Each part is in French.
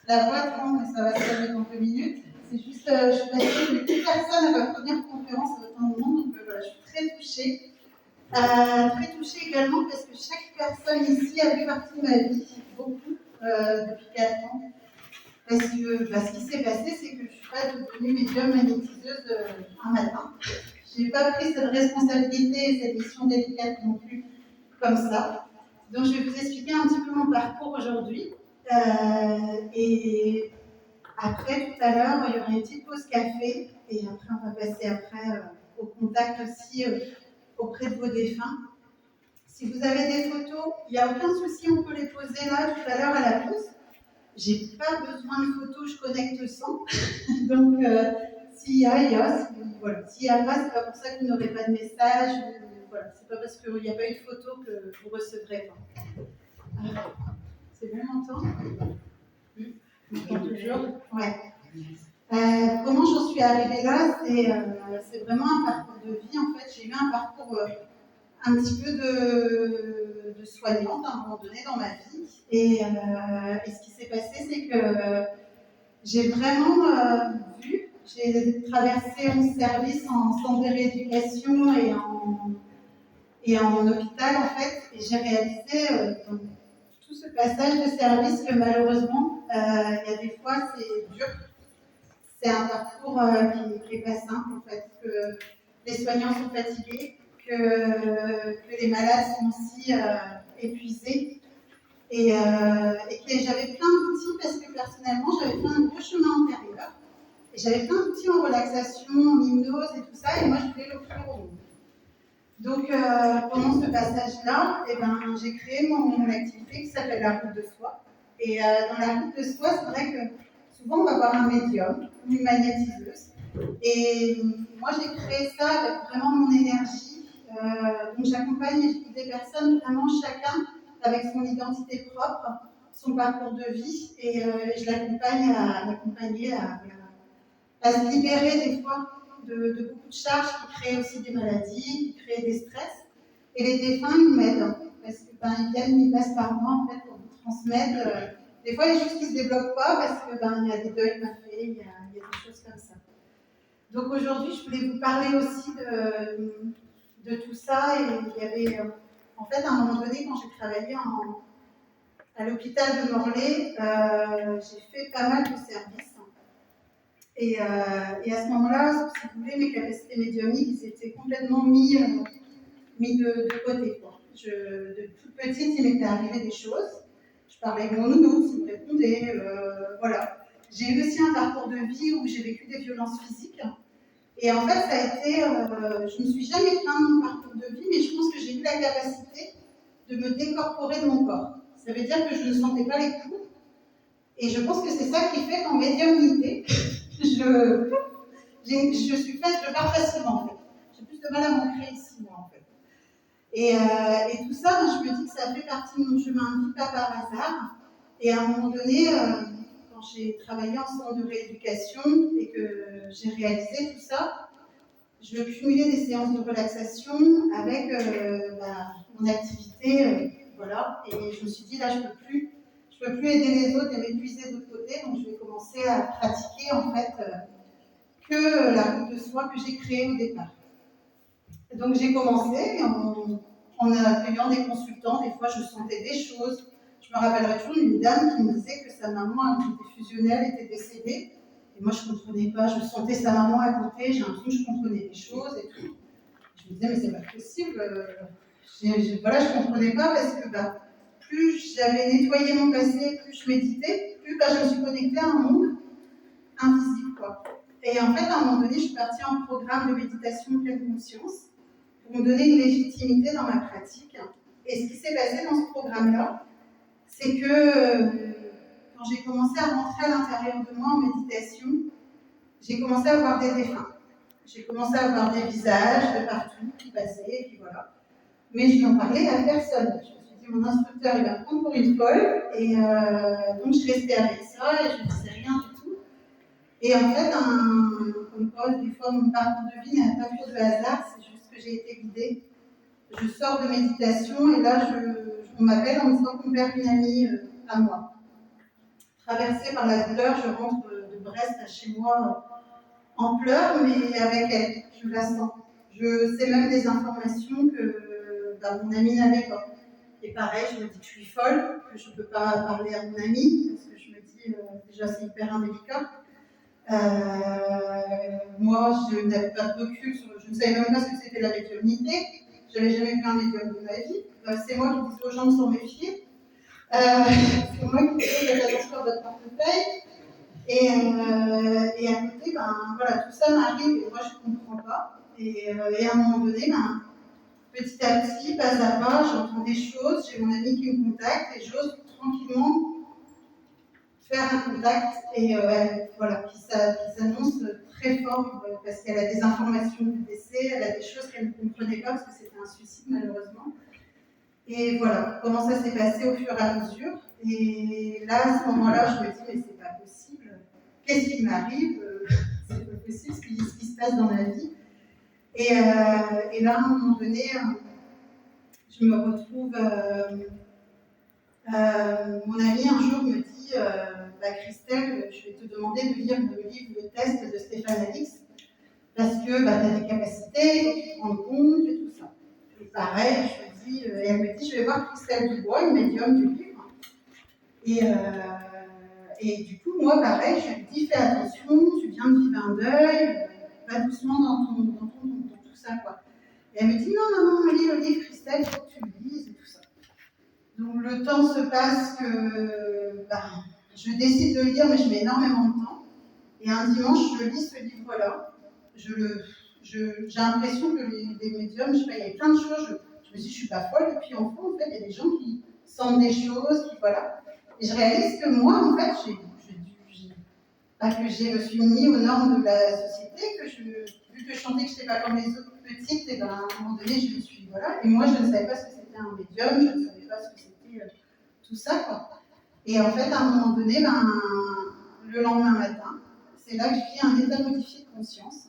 La voix tremble, mais ça va se calmer dans 2 minutes. C'est juste, je suis passée de toute personne à ma première conférence à un moment, donc voilà, je suis très touchée. Très touchée également parce que chaque personne ici a fait partie de ma vie, beaucoup, depuis 4 ans. Parce que ce qui s'est passé, c'est que je ne suis pas devenue médium magnétiseuse un matin. Je n'ai pas pris cette responsabilité et cette mission délicate non plus comme ça. Donc je vais vous expliquer un petit peu mon parcours aujourd'hui. Et après, tout à l'heure, il y aura une petite pause café. Et après, on va passer au contact aussi auprès de vos défunts. Si vous avez des photos, il n'y a aucun souci, on peut les poser là tout à l'heure à la pause. J'ai pas besoin de photos, je connecte sans. Donc, s'il y a, il y a. Voilà. S'il n'y a pas, c'est pas pour ça que vous n'aurez pas de message. Voilà. C'est pas parce qu'il n'y a pas eu de photo que vous recevrez pas. C'est bon, on m'entend? On m'entend toujours? Ouais. Comment j'en suis arrivée là, c'est vraiment un parcours de vie. En fait, j'ai eu un parcours un petit peu de soignante à un moment donné dans ma vie. Et ce qui s'est passé, c'est que j'ai vraiment vu, j'ai traversé 11 services en centre de rééducation et en hôpital, en fait, et j'ai réalisé dans tout ce passage de service que malheureusement, il y a des fois, c'est dur. C'est un parcours qui n'est pas simple, en fait, que les soignants sont fatigués, que les malades sont aussi épuisés. Et que j'avais plein d'outils parce que personnellement, j'avais fait un gros chemin intérieur. Et j'avais plein d'outils en relaxation, en hypnose et tout ça, et moi, je voulais l'offrir au monde. Donc, pendant ce passage-là, j'ai créé mon activité qui s'appelle la route de soi. Et dans la route de soi, c'est vrai que souvent, on va voir un médium, une magnétiseuse. Et moi, j'ai créé ça avec vraiment mon énergie. Donc, j'accompagne des personnes, vraiment chacun avec son identité propre, son parcours de vie, et je l'accompagne à m'accompagner à se libérer des fois de beaucoup de charges qui créent aussi des maladies, qui créent des stress. Et les défunts, ils m'aident, parce qu'ils viennent, ils passent par moi en fait, pour vous transmettre. Des fois, il y a des choses qui ne se débloquent pas parce que il y a des deuils mal faits, il y a des choses comme ça. Donc aujourd'hui, je voulais vous parler aussi de tout ça. Et il y avait, en fait, à un moment donné, quand j'ai travaillé à l'hôpital de Morlaix, j'ai fait pas mal de services. Et à ce moment-là, si vous voulez, mes capacités médiumniques, ils étaient complètement mis de côté. Quoi. De toute petite, il m'était arrivé des choses. Je parlais avec mon nounours, il me répondait. Voilà. J'ai eu aussi un parcours de vie où j'ai vécu des violences physiques. Et en fait, ça a été. Je ne me suis jamais plainte de mon parcours de vie, mais je pense que j'ai eu la capacité de me décorporer de mon corps. Ça veut dire que je ne sentais pas les coups. Et je pense que c'est ça qui fait qu'en médiumnité, je suis faite, je pars facilement en fait. J'ai plus de mal à m'ancrer ici, moi en fait. Et tout ça, je me dis que ça fait partie de mon chemin de vie, pas par hasard. Et à un moment donné, quand j'ai travaillé en centre de rééducation et que j'ai réalisé tout ça, je cumulais des séances de relaxation avec mon activité, voilà. Et je me suis dit là, je peux plus aider les autres et m'épuiser de l'autre côté, donc je vais commencer à pratiquer en fait que la route de soi que j'ai créée au départ. Donc j'ai commencé en accueillant des consultants, des fois je sentais des choses. Je me rappellerai toujours d'une dame qui me disait que sa maman, qui était fusionnelle, était décédée. Et moi je ne comprenais pas, je sentais sa maman à côté, j'ai l'impression que je comprenais des choses et tout. Je me disais mais c'est pas possible. Voilà, je ne comprenais pas parce que plus j'avais nettoyé mon passé, plus je méditais, plus je me suis connectée à un monde invisible, quoi. Et en fait, à un moment donné, je suis partie en programme de méditation pleine conscience pour me donner une légitimité dans ma pratique. Et ce qui s'est passé dans ce programme-là, c'est que quand j'ai commencé à rentrer à l'intérieur de moi en méditation, j'ai commencé à voir des défunts. J'ai commencé à voir des visages de partout qui passaient, et puis voilà. Mais je n'en parlais à personne. Je me suis dit, mon instructeur, il va me prendre pour une folle. Et donc, je restais avec ça et je ne disais rien du tout. Et en fait, comme quoi, des fois, mon parcours de vie n'a pas fait de hasard, c'est juste que j'ai été guidée. Je sors de méditation et là, on m'appelle en me disant qu'on perd une amie à moi. traversée par la douleur, je rentre de Brest à chez moi en pleurs, mais avec elle, je la sens. Je sais même des informations que mon ami n'avait pas. Et pareil, je me dis que je suis folle, que je ne peux pas parler à mon ami, parce que je me dis, déjà c'est hyper indélicat. Moi, je n'avais pas de recul, je ne savais même pas ce que c'était la médiumnité. Je n'avais jamais vu un médium de ma vie. C'est moi qui dis aux gens de s'en méfier. C'est moi qui dis faites attention à votre portefeuille. Et à côté, voilà, tout ça m'arrive et moi je ne comprends pas. Et à un moment donné, petit à petit, pas à pas, j'entends des choses, j'ai mon ami qui me contacte et j'ose tranquillement faire un contact et voilà, qui s'annonce très fort parce qu'elle a des informations du décès, elle a des choses qu'elle ne comprenait pas parce que c'était un suicide malheureusement. Et voilà comment ça s'est passé au fur et à mesure. Et là, à ce moment-là, je me dis, mais c'est pas possible. Qu'est-ce qui m'arrive? C'est pas possible ce qui se passe dans ma vie. Et là, à un moment donné, je me retrouve. Mon ami un jour me dit Christelle, je vais te demander de lire le livre Le Test de Stéphane Alix parce que tu as des capacités, tu te rends compte et tout ça. Et pareil, je lui dis, et elle me dit je vais voir Christelle Dubois, une médium du livre. Et du coup, moi, pareil, je lui dis fais attention, tu viens de vivre un deuil, va doucement dans tout ça, quoi. Et elle me dit non, lis le livre, Christelle, il faut que tu le lises et tout ça. Donc le temps se passe que je décide de le lire, mais je mets énormément de temps. Et un dimanche, je lis ce livre-là. J'ai l'impression que les médiums, je sais pas, il y a plein de choses. Je me dis, je suis pas folle. Et puis enfant, en fait, il y a des gens qui sentent des choses, qui voilà. Et je réalise que moi, en fait, je me suis mis aux normes de la société, vu que je sentais que je n'étais pas comme les autres petites, et à un moment donné, je me suis, voilà. Et moi, je ne savais pas ce que c'était un médium, je ne savais pas ce que c'était tout ça, quoi. Et en fait, à un moment donné, le lendemain matin, c'est là que je vis un état modifié de conscience.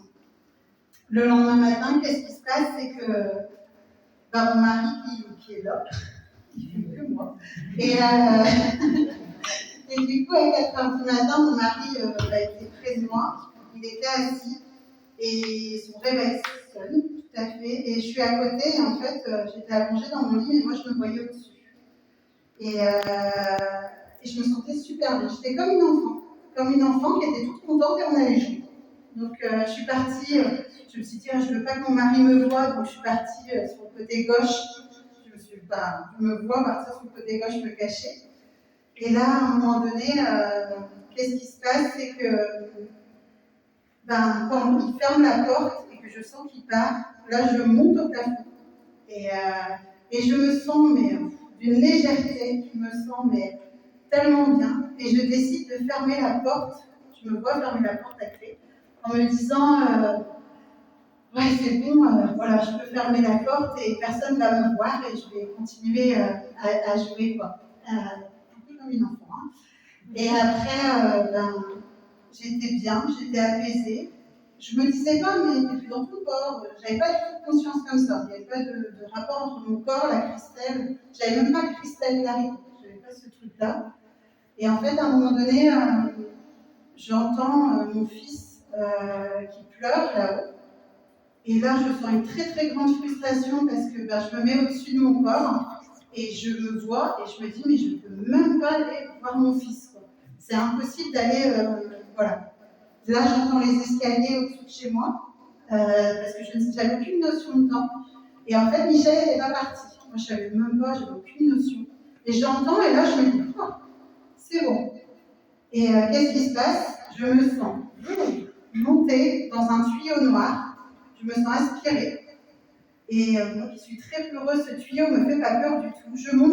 Le lendemain matin, qu'est-ce qui se passe? C'est que mon mari qui est là, il fait que moi. Et du coup, à 4 heures du matin, mon mari était près de moi, il était assis, et son réveil sonne, tout à fait, et je suis à côté, et en fait, j'étais allongée dans mon lit, mais moi, je me voyais au-dessus. Et je me sentais super bien. J'étais comme une enfant qui était toute contente et on allait jouer. Donc je suis partie, je me suis dit, je ne veux pas que mon mari me voie, donc je suis partie sur le côté gauche. Je me vois partir sur le côté gauche, me cacher. Et là, à un moment donné, qu'est-ce qui se passe? C'est que quand il ferme la porte et que je sens qu'il part, là, je monte au plafond. Et je me sens, d'une légèreté, je me sens, tellement bien. Et je décide de fermer la porte. Je me vois fermer la porte à clé, en me disant, ouais, c'est bon, voilà, je peux fermer la porte et personne ne va me voir et je vais continuer à jouer, quoi. Un peu comme une enfant. Hein. Et après, j'étais bien, j'étais apaisée. Je me disais pas, mais t'es plus dans ton corps. J'avais pas du tout de conscience comme ça. Il n'y avait pas de rapport entre mon corps, la Christelle. J'avais même pas de Christelle Larry. J'avais pas ce truc-là. Et en fait, à un moment donné, j'entends mon fils qui pleure là-haut. Et là, je sens une très très grande frustration parce que je me mets au-dessus de mon corps et je me vois et je me dis, mais je ne peux même pas aller voir mon fils. C'est impossible d'aller, voilà. Là, j'entends les escaliers au-dessus de chez moi parce que je n'avais aucune notion de temps. Et en fait, Michel n'était pas parti. Moi, je ne savais même pas, j'avais aucune notion. Et j'entends et là, je me dis, oh, c'est bon. Et qu'est-ce qui se passe? Je me sens monter dans un tuyau noir. Je me sens aspirée. Et moi qui suis très peureuse, ce tuyau ne me fait pas peur du tout. Je monte.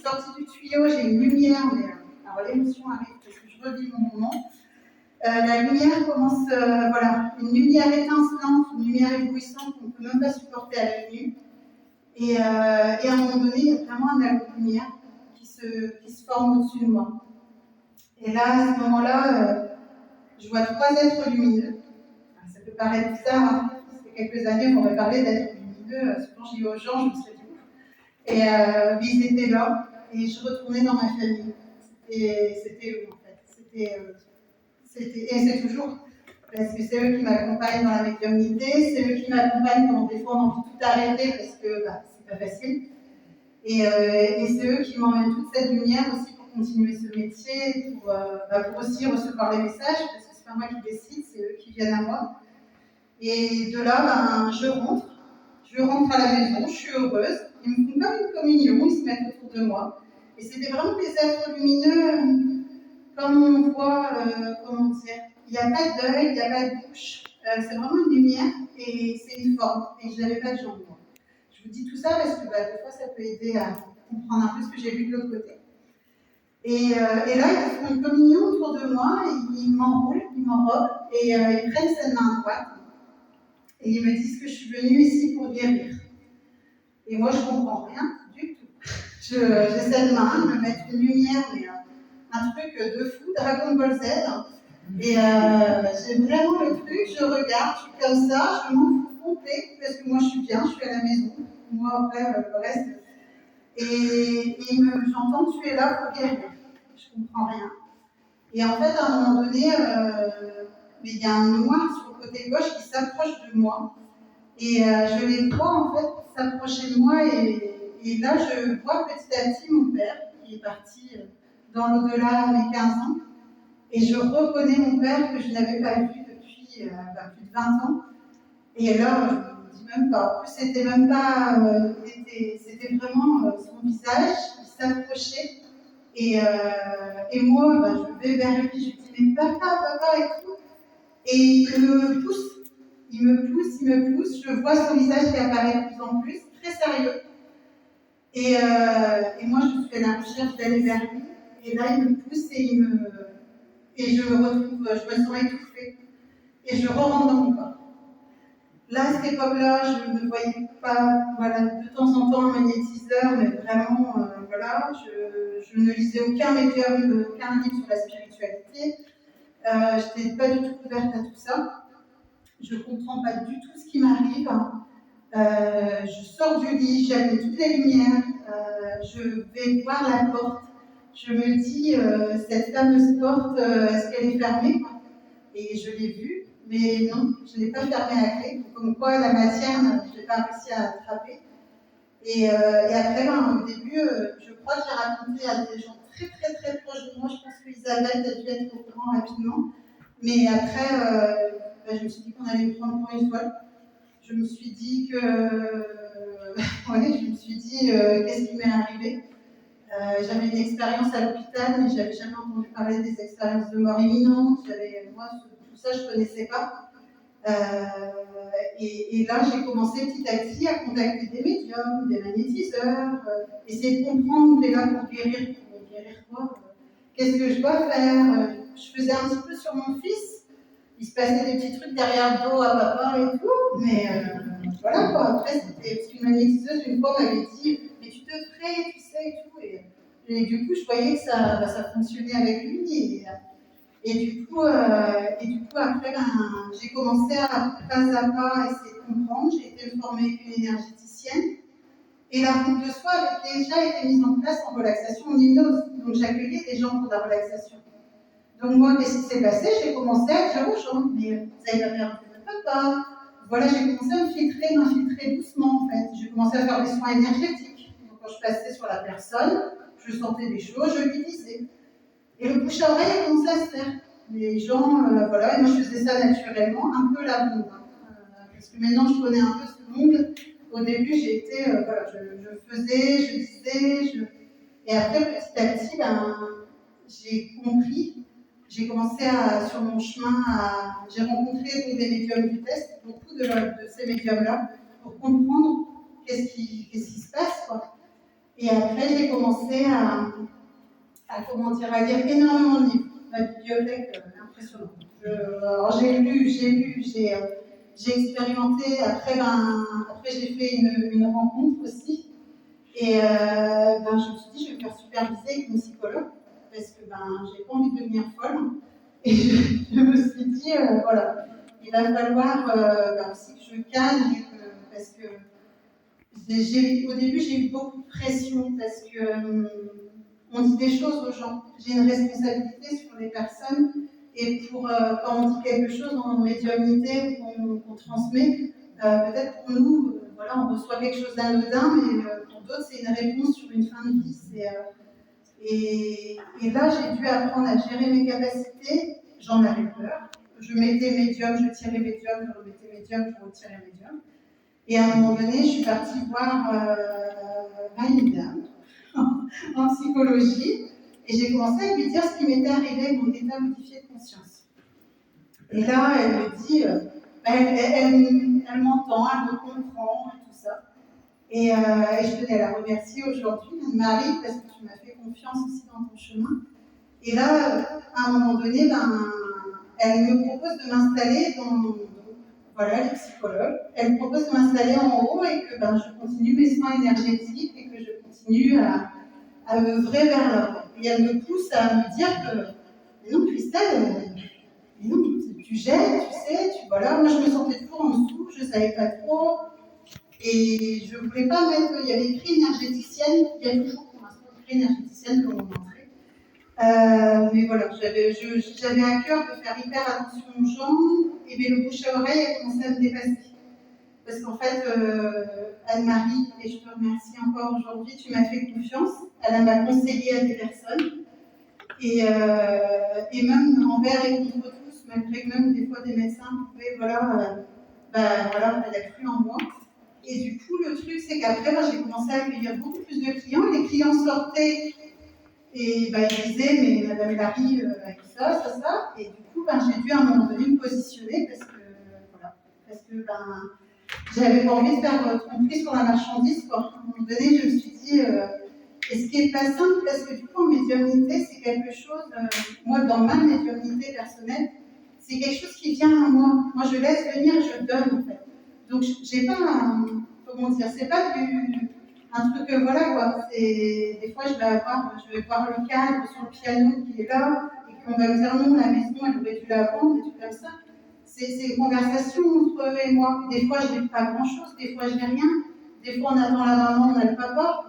Sortie du tuyau, j'ai une lumière, mais alors l'émotion arrive parce que je revis mon moment. La lumière commence, voilà, une lumière étincelante, une lumière éblouissante qu'on ne peut même pas supporter à l'œil nu. Et à un moment donné, il y a vraiment un halo de lumière qui se forme au-dessus de moi. Et là, à ce moment-là, je vois 3 êtres lumineux. Ça peut paraître bizarre, hein. Quelques années, on m'aurait parlé d'être lumineux. Souvent, je dis aux gens, je me serais dit ouf. Et ils étaient là, et je retournais dans ma famille. C'était eux, en fait. et c'est toujours, parce que c'est eux qui m'accompagnent dans la médiumnité, c'est eux qui m'accompagnent quand des fois on a envie de tout arrêter parce que c'est pas facile. Et c'est eux qui m'emmènent toute cette lumière aussi pour continuer ce métier, pour aussi recevoir les messages, parce que c'est pas moi qui décide, c'est eux qui viennent à moi. Et de là, je rentre à la maison, je suis heureuse, ils me font comme une communion, ils se mettent autour de moi. Et c'était vraiment des êtres lumineux, comme on voit, comment dire, il n'y a pas d'œil, il n'y a pas de bouche, c'est vraiment une lumière et c'est une forme. Et je n'avais pas de jambes. Je vous dis tout ça parce que des fois ça peut aider à comprendre un peu ce que j'ai vu de l'autre côté. Et là, ils font une communion autour de moi, et ils m'enroulent, ils m'enrobent et ils prennent cette main droite et ils me disent que je suis venue ici pour guérir. Et moi, je ne comprends rien du tout. J'ai cette main, ils me mettent une lumière, mais un truc de fou, Dragon Ball Z. Et j'ai vraiment le truc, je regarde, je suis comme ça, je m'en fous complet, parce que moi je suis bien, je suis à la maison. Moi, après, le reste. Et j'entends que tu es là pour guérir. Je comprends rien. Et en fait, à un moment donné, mais il y a un noir sur le côté gauche qui s'approche de moi. Et je les vois en fait s'approcher de moi. Et là, je vois petit à petit mon père qui est parti dans l'au-delà à mes 15 ans. Et je reconnais mon père que je n'avais pas vu depuis plus de 20 ans. Et là, je ne me dis même pas. En plus, c'était même pas. C'était vraiment son visage qui s'approchait. Et moi, je vais vers lui, je lui dis mais papa, et tout. Et il me pousse. Il me pousse. Je vois son visage qui apparaît de plus en plus, très sérieux. Et moi, je fais la recherche d'aller vers lui. Et là, il me pousse et je me sens étouffée. Et je rentre dans mon corps. Là, à cette époque-là, je ne voyais pas, de temps en temps un magnétiseur, mais vraiment, je ne lisais aucun médium, aucun livre sur la spiritualité. Je n'étais pas du tout ouverte à tout ça. Je ne comprends pas du tout ce qui m'arrive. Je sors du lit, j'allume toutes les lumières, je vais voir la porte. Je me dis, cette fameuse porte, est-ce qu'elle est fermée? Et je l'ai vue, mais non, je ne l'ai pas fermée à clé. Comme quoi, la matière, je n'ai pas réussi à attraper. Et après, au début, je crois que j'ai raconté à des gens très, très, très proches de moi. Je pense qu'Isabelle a dû être au courant rapidement. Mais après, je me suis dit qu'on allait me prendre pour une folle. Je me suis dit qu'est-ce qui m'est arrivé. J'avais une expérience à l'hôpital, mais je n'avais jamais entendu parler des expériences de mort imminente. Moi, tout ça, je ne connaissais pas. Et là, j'ai commencé petit à petit à contacter des médiums, des magnétiseurs, essayer de comprendre, t'es là pour guérir quoi, qu'est-ce que je dois faire. Je faisais un petit peu sur mon fils. Il se passait des petits trucs derrière le dos à papa et tout, mais voilà quoi. Après, c'était parce qu'une magnétiseuse, une fois, m'avait dit mais tu devrais, tu sais, et tout. Et du coup, je voyais que ça fonctionnait avec lui. Et du coup, après, j'ai commencé à pas essayer de comprendre. J'ai été formée avec une énergéticienne. Et la route de soi avait déjà été mise en place en relaxation, en hypnose. Donc, j'accueillais des gens pour la relaxation. Donc moi, qu'est-ce qui s'est passé? J'ai commencé à dire aux gens, mais vous n'avez pas perdu votre papa. Voilà, j'ai commencé à m'infiltrer doucement en fait. J'ai commencé à faire des soins énergétiques. Donc quand je passais sur la personne, je sentais des choses, je lui disais. Et le bouche à oreille a commencé à se faire. Les gens, et moi je faisais ça naturellement, un peu la bombe. Parce que maintenant je connais un peu ce monde. Au début, j'ai été, je faisais, je disais, et après petit à petit, j'ai compris. J'ai commencé sur mon chemin j'ai rencontré des médiums du test, beaucoup de ces médiums-là, pour comprendre qu'est-ce qui se passe, quoi. Et après, j'ai commencé à lire énormément de livres. Ma bibliothèque impressionnante. Alors j'ai lu, j'ai expérimenté. Après, j'ai fait une rencontre aussi. Et je me suis dit, je vais me faire superviser avec une psychologue. Parce que j'ai pas envie de devenir folle. Et je me suis dit, il va falloir aussi que je calme, parce que au début j'ai eu beaucoup de pression, parce que on dit des choses aux gens. J'ai une responsabilité sur les personnes et quand on dit quelque chose en médiumnité ou qu'on transmet, peut-être pour nous, voilà, on reçoit quelque chose d'anodin, mais pour d'autres, c'est une réponse sur une fin de vie. Et là, j'ai dû apprendre à gérer mes capacités. J'en avais peur. Je mettais médium, je tirais médium, je remettais médium, je retirais médium. Et à un moment donné, je suis partie voir Maïda en psychologie et j'ai commencé à lui dire ce qui m'était arrivé avec mon état modifié de conscience. Et là, elle me dit, elle m'entend, elle me comprend et tout ça. Et je tenais à la remercier aujourd'hui, Anne-Marie, parce que tu m'as fait confiance aussi dans ton chemin. Et là, à un moment donné, elle me propose de m'installer voilà, les psychologues. Elle me propose de m'installer en haut et que je continue mes soins énergétiques et que je continue à œuvrer vers l'or. Et elle me pousse à me dire que, mais non, Christelle, mais non, tu gères, tu sais, voilà. Moi, je me sentais toujours en dessous, je ne savais pas trop. Et je ne voulais pas mettre, il y avait écrit énergéticienne, il y a toujours pour l'instant écrit énergéticienne dans mon entrée. Mais voilà, j'avais à cœur de faire hyper attention aux gens, et mais le bouche à oreille a commencé à me dépasser. Parce qu'en fait, Anne-Marie, et je te remercie encore aujourd'hui, tu m'as fait confiance, elle m'a conseillé à des personnes, et même envers et contre tous, malgré que même des fois des médecins pouvaient, voilà, elle a cru en moi. Et du coup, le truc, c'est qu'après, moi, j'ai commencé à accueillir beaucoup plus de clients. Les clients sortaient et ils disaient, mais Madame Larry, avec ça. Et du coup, j'ai dû à un moment donné me positionner parce que j'avais pas envie de faire tromperie sur la marchandise, quoi. À un moment donné, je me suis dit, et ce qui est pas simple, parce que du coup, en médiumnité, c'est quelque chose, moi, dans ma médiumnité personnelle, c'est quelque chose qui vient à moi. Moi, je laisse venir, je donne, en fait. Donc, j'ai pas c'est pas un truc, voilà, quoi. Des fois, je vais voir le cadre sur le piano qui est là, et qu'on va me dire non, la maison, elle aurait dû la vendre, des trucs comme ça. C'est une conversation entre eux et moi. Des fois, je n'ai pas grand-chose, des fois, je n'ai rien. Des fois, on attend la maman, on a le papa.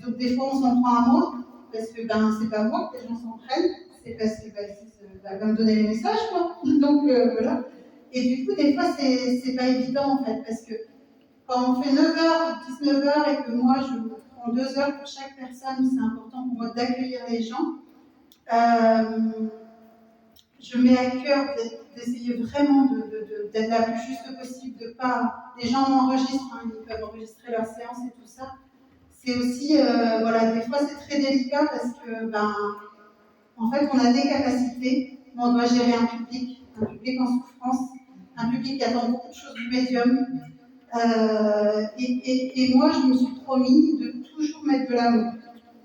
Donc, des fois, on s'en prend à moi, parce que c'est pas moi que les gens s'en prennent, c'est parce que elle va me donner les messages, quoi. Donc, voilà. Et du coup, des fois, c'est pas évident, en fait, parce que quand on fait 9h, 19h, et que moi, je prends 2 heures pour chaque personne, c'est important pour moi d'accueillir les gens. Je mets à cœur d'essayer vraiment d'être la plus juste possible, de pas. Les gens m'enregistrent, ils peuvent enregistrer leurs séances et tout ça. C'est aussi, voilà, des fois c'est très délicat parce que, en fait, on a des capacités, mais on doit gérer un public en souffrance, un public qui attend beaucoup de choses du médium. Et moi, je me suis promis de toujours mettre de l'amour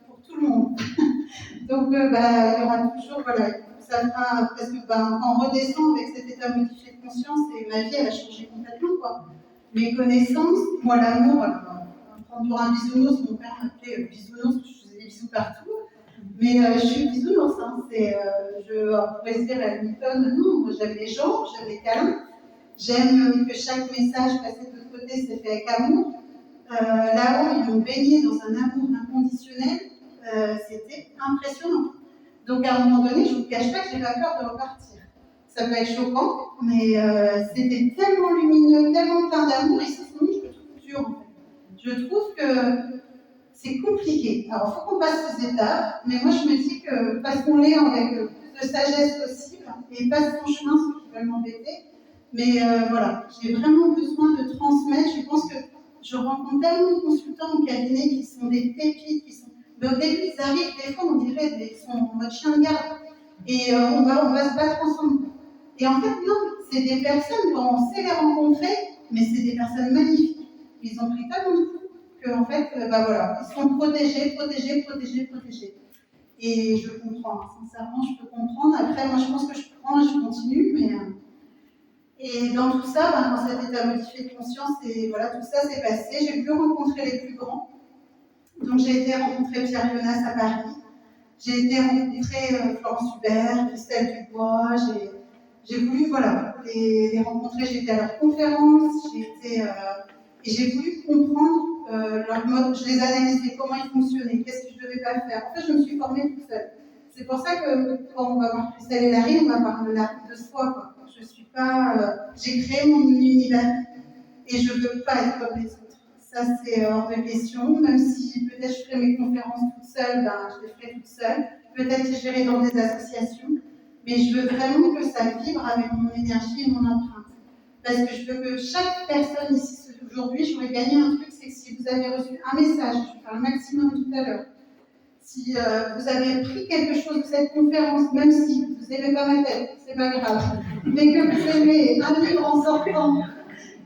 pour tout le monde. Donc, il y aura toujours, voilà, ça fera, parce que quand on redescend avec cet état modifié de conscience, et ma vie, elle a changé complètement, quoi. Mes connaissances, moi, l'amour, on prend toujours un bisounours, mon père m'appelait bisounours, je faisais des bisous partout, mais je suis bisounours, hein, on pourrait se dire à Newton, non, j'aime les gens, j'aime les câlins, j'aime que chaque message passé de l'autre côté s'est fait avec amour. Là-haut, ils m'ont baigné dans un amour inconditionnel, c'était impressionnant. Donc à un moment donné, je ne vous cache pas que j'ai pas peur de repartir. Ça peut être choquant, mais c'était tellement lumineux, tellement plein d'amour, et ce moment, je le trouve dur, en fait. Je trouve que c'est compliqué. Alors, il faut qu'on passe ces étapes, mais moi, je me dis que passons-les avec le plus de sagesse possible, et passe ton chemin, ceux qui veulent m'embêter. Mais voilà, j'ai vraiment besoin de transmettre. Je pense que je rencontre tellement de consultants au cabinet qui sont des pépites, mais au début, ils arrivent, des fois, on dirait qu'ils sont en mode chien de garde. Et on va se battre ensemble. Et en fait, non, c'est des personnes, quand on sait les rencontrer, mais c'est des personnes magnifiques. Ils ont pris tellement de coups qu'en fait, voilà, ils sont protégés. Et je comprends, sincèrement, je peux comprendre. Après, moi, je pense que je prends et je continue, mais... Et dans tout ça, dans cet état modifié de conscience, et voilà, tout ça s'est passé. J'ai pu rencontrer les plus grands. Donc j'ai été rencontrer Pierre Jonas à Paris. J'ai été rencontrer Florence Hubert, Christelle Dubois. J'ai voulu, voilà, les rencontrer. J'ai été à leur conférence. Et j'ai voulu comprendre leur mode, je les analysais, comment ils fonctionnaient, qu'est-ce que je ne devais pas faire. En fait, je me suis formée toute seule. C'est pour ça que quand on va voir Christelle et Larry, on va parler de soi, quoi. Je suis pas, j'ai créé mon univers et je ne veux pas être comme les autres. Ça, c'est hors de question, même si peut-être je ferai mes conférences toute seule, ben, je les ferai toute seule. Peut-être que j'irai dans des associations, mais je veux vraiment que ça vibre avec mon énergie et mon empreinte. Parce que je veux que chaque personne ici, aujourd'hui, j'aurais gagné un truc, c'est que si vous avez reçu un message, je parle maximum tout à l'heure, si vous avez pris quelque chose de cette conférence, même si vous n'aimez pas ma tête, c'est pas grave, mais que vous aimez un livre en sortant,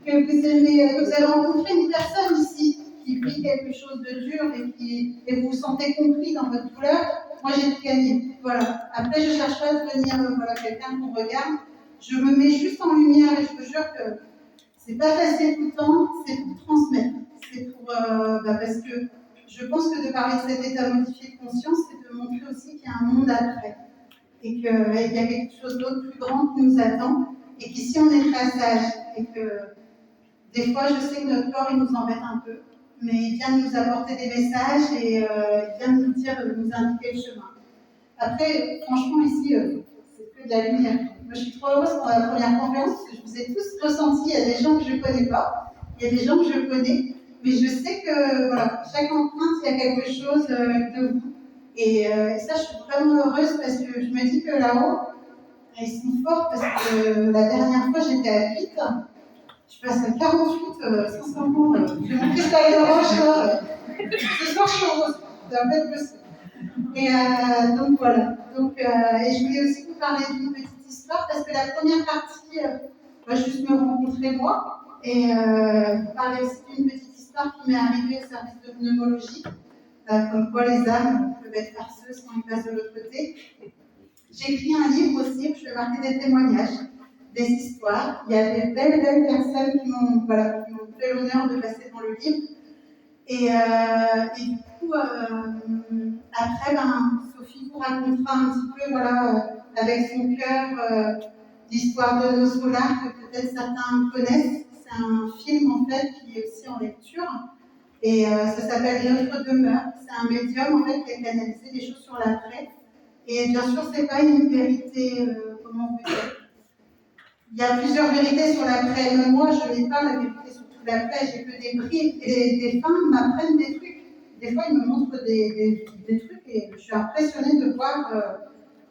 que vous avez rencontré une personne ici qui vit quelque chose de dur et vous vous sentez compris dans votre douleur, moi j'ai tout gagné. Voilà. Après, je ne cherche pas à devenir quelqu'un qu'on regarde. Je me mets juste en lumière et je vous jure que c'est pas facile tout le temps, c'est pour transmettre. C'est pour parce que je pense que de parler de cet état modifié de conscience, c'est de montrer aussi qu'il y a un monde après. Et qu'il y a quelque chose d'autre plus grand qui nous attend. Et qu'ici on est très sage. Et que des fois, je sais que notre corps, il nous embête un peu, mais il vient nous apporter des messages et il vient nous dire, nous indiquer le chemin. Après, franchement, ici, c'est que de la lumière. Moi, je suis trop heureuse pour la première conférence parce que je vous ai tous ressentis. Il y a des gens que je ne connais pas, il y a des gens que je connais, mais je sais que voilà, chaque empreinte, il y a quelque chose de vous. Et ça, je suis vraiment heureuse parce que je me dis que là-haut, ils sont forts parce que la dernière fois, j'étais à 8. Je passe à 48, sincèrement. J'ai mon cristal de roche. Ce soir, je suis heureuse. C'est un peu plus. Et donc voilà. Donc, et je voulais aussi vous parler d'une petite histoire parce que la première partie va juste me rencontrer moi et vous parler aussi d'une petite histoire qui m'est arrivée au service de pneumologie, comme quoi les âmes peuvent être farceuses quand ils passent de l'autre côté. J'ai écrit un livre aussi où je vais marquer des témoignages, des histoires. Il y a des belles personnes qui m'ont fait l'honneur de passer dans le livre. Et du coup, après, Sophie vous racontera un petit peu, avec son cœur, l'histoire de nos solars que peut-être certains connaissent. C'est un film en fait qui est aussi en lecture. Et ça s'appelle Notre demeure. C'est un médium en fait qui a canalisé des choses sur l'après. Et bien sûr, c'est pas une vérité, comment on peut dire. Il y a plusieurs vérités sur l'après. Même moi, je n'ai pas la vérité sur tout l'après. J'ai que des bribes. Et des femmes m'apprennent des trucs. Des fois, ils me montrent des trucs et je suis impressionnée de voir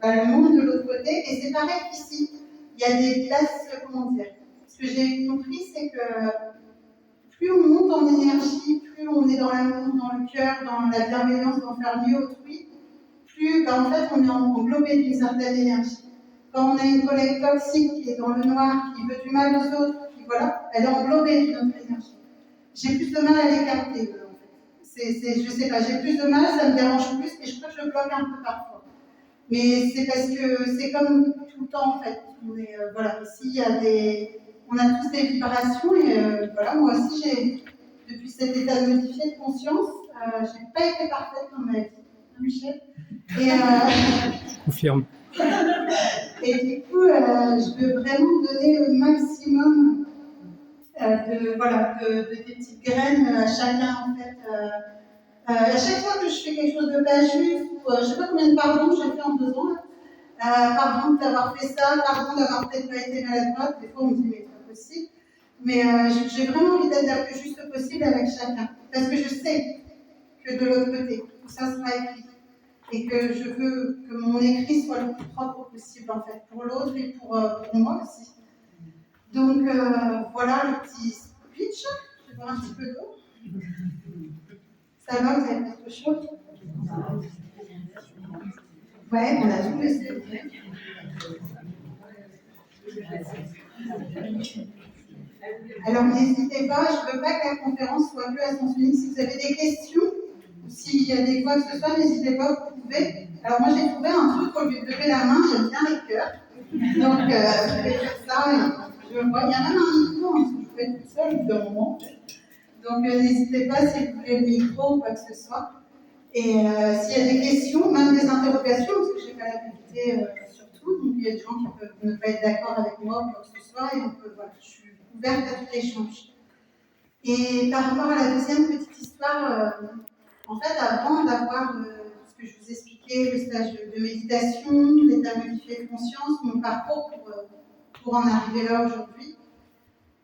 le monde de l'autre côté. Et c'est pareil qu'ici. Il y a des places, comment dire. Ce que j'ai compris, c'est que plus on monte en énergie, plus on est dans l'amour, dans le cœur, dans la bienveillance, dans faire mieux autrui, plus en fait on est englobé d'une certaine énergie. Quand on a une collègue toxique qui est dans le noir, qui veut du mal aux autres, elle est englobée d'une autre énergie. J'ai plus de mal à les capter. Je sais pas, j'ai plus de mal, ça me dérange plus et je crois que je bloque un peu parfois. Mais c'est parce que c'est comme tout le temps en fait. Ici on a tous des vibrations et moi aussi depuis cet état modifié de conscience, j'ai pas été parfaite dans ma vie, hein, Michel. Et confirme. Et du coup, je veux vraiment donner le maximum de des petites graines à chacun en fait. À chaque fois que je fais quelque chose de pas juste, ou je ne sais pas combien de pardons j'ai fait en 2 ans, pardon d'avoir fait ça, pardon d'avoir peut-être pas été maladroite, des fois on me dit mais c'est pas possible. Mais j'ai vraiment envie d'être la plus juste possible avec chacun. Parce que je sais que de l'autre côté, tout ça sera écrit. Et que je veux que mon écrit soit le plus propre possible en fait, pour l'autre et pour moi aussi. Donc voilà le petit speech. Je vais boire un petit peu d'eau. Ça va, vous avez quelque chose? Ouais, on a tout laissé. Alors n'hésitez pas, je ne veux pas que la conférence soit que à sens unique. Si vous avez des questions, ou s'il y a des quoi que ce soit, n'hésitez pas, vous pouvez. Alors moi j'ai trouvé un truc au lieu de lever la main, j'aime bien les cœurs. Donc je vais faire ça. Il y a même un micro, hein, si je fais tout seul au bout d'un moment. Donc n'hésitez pas si vous voulez le micro ou quoi que ce soit. Et s'il y a des questions, même des interrogations, parce que je n'ai pas l'habilité sur tout, donc il y a des gens qui peuvent ne pas être d'accord avec moi ou quoi que ce soit, et on peut, je suis ouverte à tout échange. Et par rapport à la deuxième petite histoire, en fait, avant d'avoir ce que je vous expliquais, le stage de méditation, l'état modifié de conscience, mon parcours pour en arriver là aujourd'hui,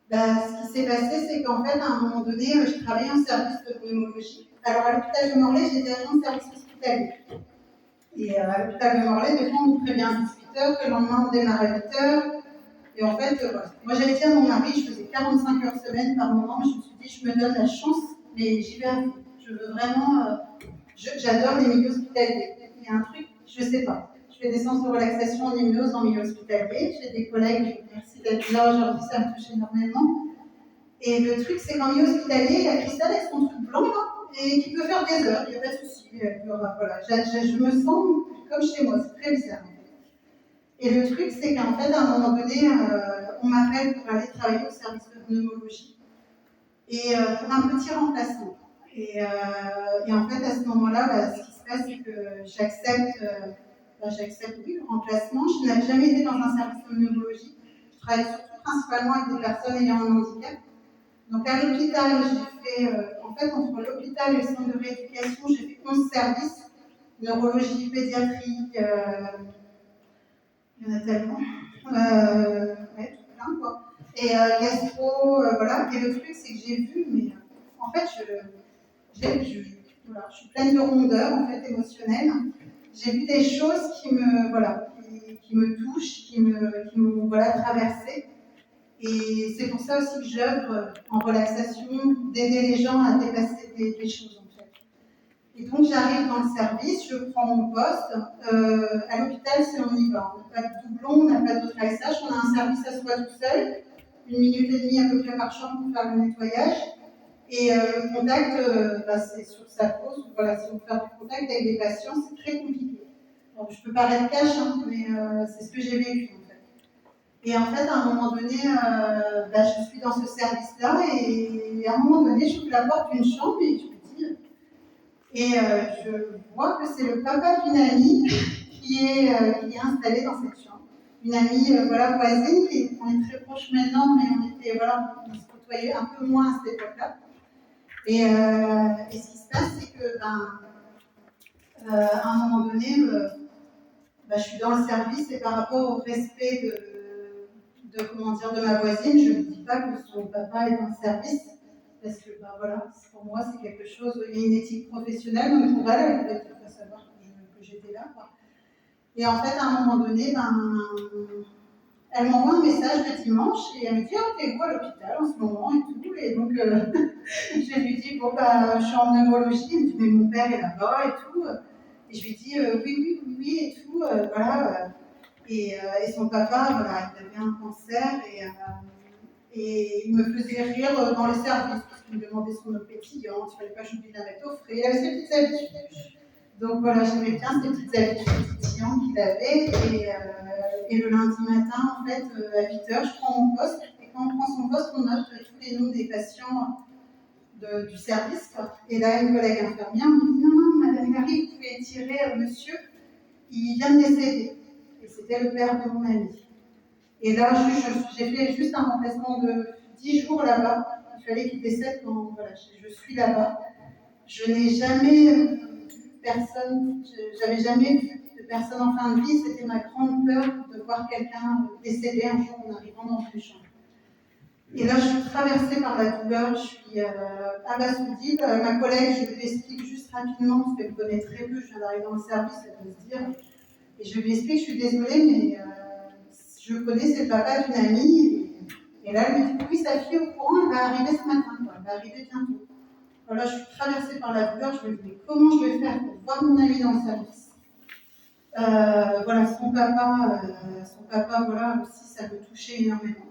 ce qui s'est passé, c'est qu'en fait, à un moment donné, je travaillais en service de pneumologie. Alors, à l'hôpital de Morlaix, j'étais agent de service hospitalier. Et à l'hôpital de Morlaix, des fois, on nous prévient à 18h, que le lendemain, on démarre à 8h. Et en fait, voilà. Moi, j'avais dit à mon mari, je faisais 45 heures semaine par moment, mais je me suis dit, je me donne la chance, mais j'y vais à fond. Je veux vraiment. J'adore les milieux hospitaliers. Il y a un truc, je ne sais pas. Je fais des séances de relaxation en hypnose en milieu hospitalier. J'ai des collègues, merci d'être là aujourd'hui, ça me touche énormément. Et le truc, c'est qu'en milieu hospitalier, il y a Christelle avec son truc blanc, là, et qui peut faire des heures, il n'y a pas de souci. Voilà. Je me sens comme chez moi, c'est très bizarre. Et le truc, c'est qu'en fait, à un moment donné, on m'appelle pour aller travailler au service de pneumologie, et pour un petit remplacement. Et en fait, à ce moment-là, ce qui se passe, c'est que j'accepte oui, le remplacement. Je n'avais jamais été dans un service de pneumologie. Je travaille surtout principalement avec des personnes ayant un handicap. Donc à l'hôpital, j'ai fait, en fait, entre l'hôpital et le centre de rééducation, j'ai fait 11 services, neurologie, pédiatrie, il y en a tellement, ouais, tout plein quoi. Et gastro, voilà. Et le truc, c'est que j'ai vu, mais en fait, voilà, je suis pleine de rondeur, en fait, émotionnelle. J'ai vu des choses qui me touchent, qui m'ont voilà, traversée. Et c'est pour ça aussi que j'œuvre en relaxation, d'aider les gens à dépasser des choses en fait. Et donc j'arrive dans le service, je prends mon poste. À l'hôpital, c'est on y va. On n'a pas de doublon, on n'a pas d'autre ASH, on a un service à soi tout seul, 1 minute et demie à peu près par chambre pour faire le nettoyage. Et le contact, c'est sur sa pause. Voilà, si on fait du contact avec les patients, c'est très compliqué. Alors, je peux paraître cash, hein, mais c'est ce que j'ai vécu. Et en fait, à un moment donné, je suis dans ce service-là et à un moment donné, j'ouvre la porte d'une chambre et je me dis, et je vois que c'est le papa d'une amie qui est installée dans cette chambre. Une amie voisine, on est très proches maintenant, mais on se côtoyait un peu moins à cette époque-là. Et ce qui se passe, c'est que à un moment donné, je suis dans le service et par rapport au respect de ma voisine, je ne dis pas que son papa est dans le service, parce que pour moi c'est quelque chose, il y a une éthique professionnelle, donc pour elle devait pas savoir que j'étais là. Quoi. Et en fait, à un moment donné, elle m'envoie un message le dimanche et elle me dit t'es où à l'hôpital en ce moment et tout. Et donc je lui dis je suis en pneumologie, elle me dit mais mon père est là-bas et tout. Et je lui dis oui et tout, voilà. Et son papa, il avait un cancer et il me faisait rire dans le service parce qu'il me demandait son eau pétillante, il ne fallait pas que j'oublie de la mettre au frais. Il avait ses petites habitudes. Donc voilà, j'aimais bien ces petites habitudes pétillantes qu'il avait. Et le lundi matin, en fait, à 8h, je prends mon poste. Et quand on prend son poste, on note tous les noms des patients du service. Quoi. Et là, une collègue infirmière me dit non, madame Gary, vous pouvez tirer monsieur, il vient de décéder. Et c'était le père de mon ami. Et là, j'ai fait juste un remplacement de 10 jours là-bas. Il fallait qu'il décède quand je suis là-bas. Je n'ai jamais vu personne, j'avais jamais vu de personne en fin de vie. C'était ma grande peur de voir quelqu'un décéder un jour en arrivant dans une chambre. Et là, je suis traversée par la douleur, je suis abasourdie. Ma collègue, je lui explique juste rapidement, parce qu'elle me connaît très peu, je viens d'arriver dans le service, elle doit se dire. Et je lui explique, je suis désolée, mais je connais, c'est le papa d'une amie. Et là, elle me dit, oui, sa fille est au courant, elle va arriver ce matin, quoi. Elle va arriver bientôt. Voilà, je suis traversée par la douleur, je me dis, mais comment je vais faire pour voir mon ami dans le service son papa, voilà, aussi, ça me touchait énormément.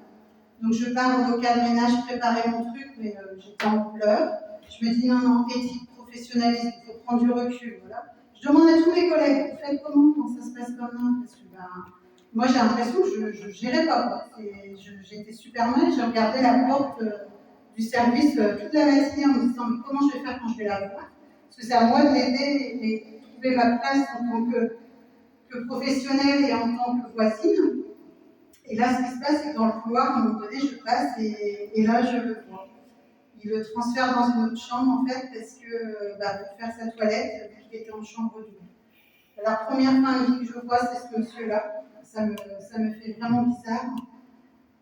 Donc je pars au local ménage préparer mon truc, mais j'étais en pleurs. Je me dis, non, éthique, professionnalisme, il faut prendre du recul, voilà. Je demande à tous mes collègues, vous faites comment quand ça se passe comme ça? Parce que moi, j'ai l'impression que je ne gérais pas. J'étais super mal, j'ai regardé la porte du service toute la matinée en me disant mais comment je vais faire quand je vais la voir? Parce que c'est à moi de l'aider et de trouver ma place en tant que professionnelle et en tant que voisine. Et là, ce qui se passe, c'est que dans le couloir, à un moment donné, je passe et là, je le vois. il le transfère dans une autre chambre, en fait, parce que pour faire sa toilette, vu qu'il était en chambre double. La première fin de vie que je vois, c'est ce monsieur-là. Ça me fait vraiment bizarre.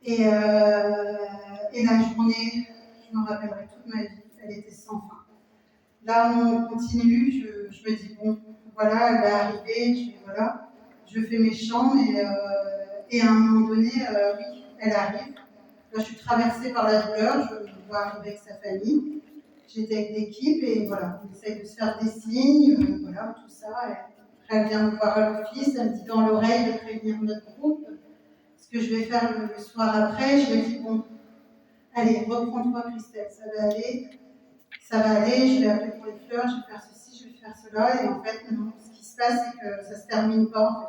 Et la journée, je m'en rappellerai toute ma vie, elle était sans fin. Là, on continue, je me dis, bon, voilà, elle va arriver, je fais mes chambres, et à un moment donné, oui, elle arrive. Là, je suis traversée par la douleur, je vois arriver avec sa famille. J'étais avec l'équipe, et voilà, on essaye de se faire des signes, voilà, tout ça. Et elle vient me voir à l'office, elle me dit dans l'oreille de prévenir notre groupe. Ce que je vais faire le soir après, je lui dis, bon, allez, reprends-toi Christelle, ça va aller, je vais appeler pour les fleurs, je vais faire ceci, je vais faire cela, et en fait, non, ce qui se passe, c'est que ça se termine pas, en fait.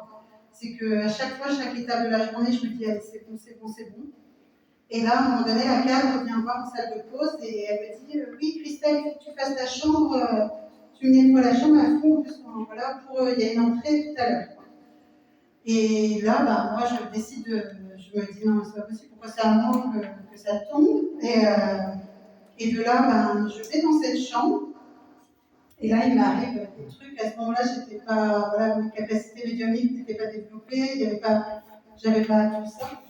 C'est qu'à chaque fois, chaque étape de la journée, je me dis, allez, c'est bon, c'est bon, c'est bon. Et là, à un moment donné, la cadre vient voir en salle de pause, et elle me dit, oui, Christelle, il faut que tu fasses ta chambre, tu me nettoies la chambre à fond, voilà, il y a une entrée tout à l'heure. Et là, moi, je décide je me dis, non, c'est pas possible, pourquoi c'est à moi que ça tombe. Et de là, je vais dans cette chambre. Et là, il m'arrive des trucs. À ce moment-là, j'étais pas, voilà, mes capacités médiumniques n'étaient pas développées, j'avais pas tout ça.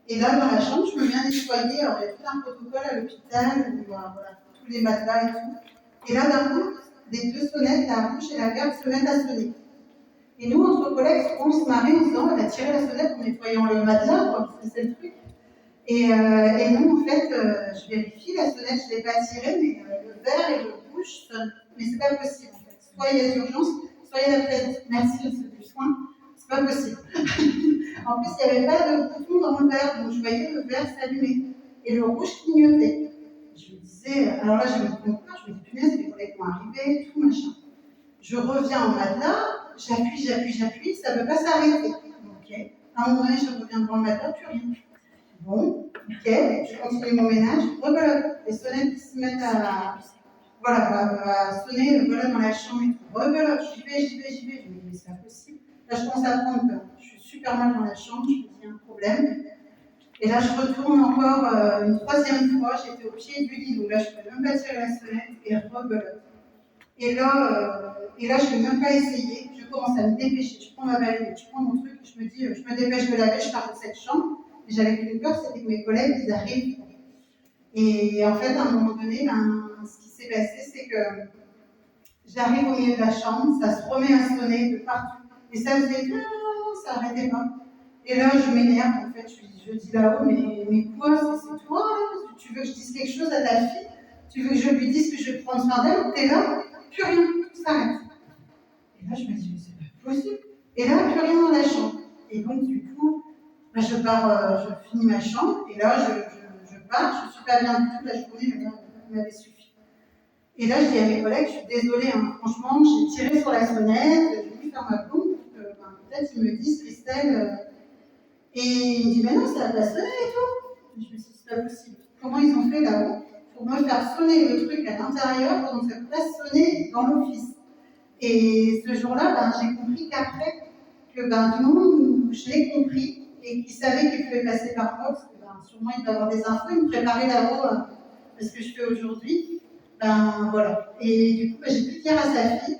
Et là, dans la chambre, je me viens nettoyer. Alors, il y a tout un protocole à l'hôpital, voilà, tous les matelas et tout. Et là, d'un coup, les deux sonnettes, la rouge et la verte, se mettent à sonner. Et nous, entre collègues, on se marie en disant, on va tirer la sonnette en nettoyant le matelas, parce que c'est le truc. Et nous, en fait, je vérifie, la sonnette, je ne l'ai pas tirée, mais le vert et le rouge sonnent. Mais c'est pas possible, en fait. Soit il y a d'urgence, soit il y a la présence. Merci, c'est du soin. C'est pas possible. En plus, il n'y avait pas de bouton dans le vert, donc je voyais le vert s'allumer. Et le rouge clignotait. Je me disais, alors là, je me trompe pas, je me dis, punaise, les collègues vont arriver, tout machin. Je reviens au matelas, j'appuie, ça ne veut pas s'arrêter. Ok. À un moment donné, je reviens devant le matelas, plus rien. Bon, ok, je continue mon ménage, rebelote. Les sonnettes qui se mettent à sonner, voilà, dans la chambre et tout. Rebelote, j'y vais. Je me dis, mais c'est impossible. Là, je commence à prendre peur. Je suis super mal dans la chambre, je me dis, il y a un problème. Et là, je retourne encore une troisième fois, j'étais au pied du lit, donc là, je ne pouvais même pas tirer la sonnette et rebelote. Et là, je ne vais même pas essayer, je commence à me dépêcher, je prends ma balayette, je prends mon truc, je me dis, je me dépêche de laver, je pars de cette chambre. Et j'avais qu'une peur, c'était que mes collègues, ils arrivent. Et en fait, à un moment donné, ce qui s'est passé, c'est que j'arrive au milieu de la chambre, ça se remet à sonner de partout. Et ça faisait, ça n'arrêtait pas. Et là, je m'énerve, en fait, je dis là-haut, mais quoi, c'est toi, tu veux que je dise quelque chose à ta fille? Tu veux que je lui dise que je vais prendre soin d'elle? T'es là, plus rien, tout s'arrête. Et là, je me dis, mais c'est pas possible. Et là, plus rien dans la chambre. Et donc, du coup, je pars, je finis ma chambre, et là, je pars, je ne suis pas bien du tout, la journée m'avait suffi. Et là, je dis à mes collègues, je suis désolée, hein, franchement, j'ai tiré sur la sonnette, j'ai dû faire ma plombe, peut-être ils me disent, Christelle, et il me dit, mais non, ça va sonner et tout. Et je me suis dit, c'est pas possible. Comment ils ont fait là-haut pour me faire sonner le truc à l'intérieur, pendant que ça peut pas sonner dans l'office. Et ce jour-là, j'ai compris qu'après, que du moment où je l'ai compris, et qu'il savait qu'il pouvait passer par moi, parce que sûrement il doit avoir des infos, il me préparait là-haut à ce que je fais aujourd'hui. Voilà. Et du coup, j'ai pu dire à sa fille.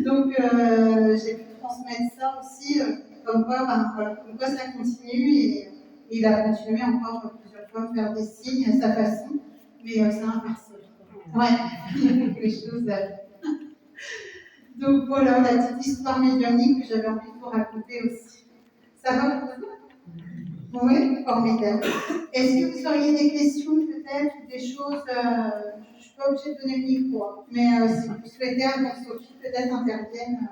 Donc, j'ai pu transmettre ça aussi, comme quoi ça continue. Et il a continué encore plusieurs fois à faire des signes à sa façon. Mais c'est impersonnel. Ouais, il y a quelque chose à... Donc voilà la petite histoire médiumnique que j'avais envie de vous raconter aussi. Ça va pour vous? Oui, formidable. Est-ce que vous auriez des questions peut-être, des choses, je ne suis pas obligée de donner le micro, mais si vous souhaitez, avant que Sophie peut-être intervienne.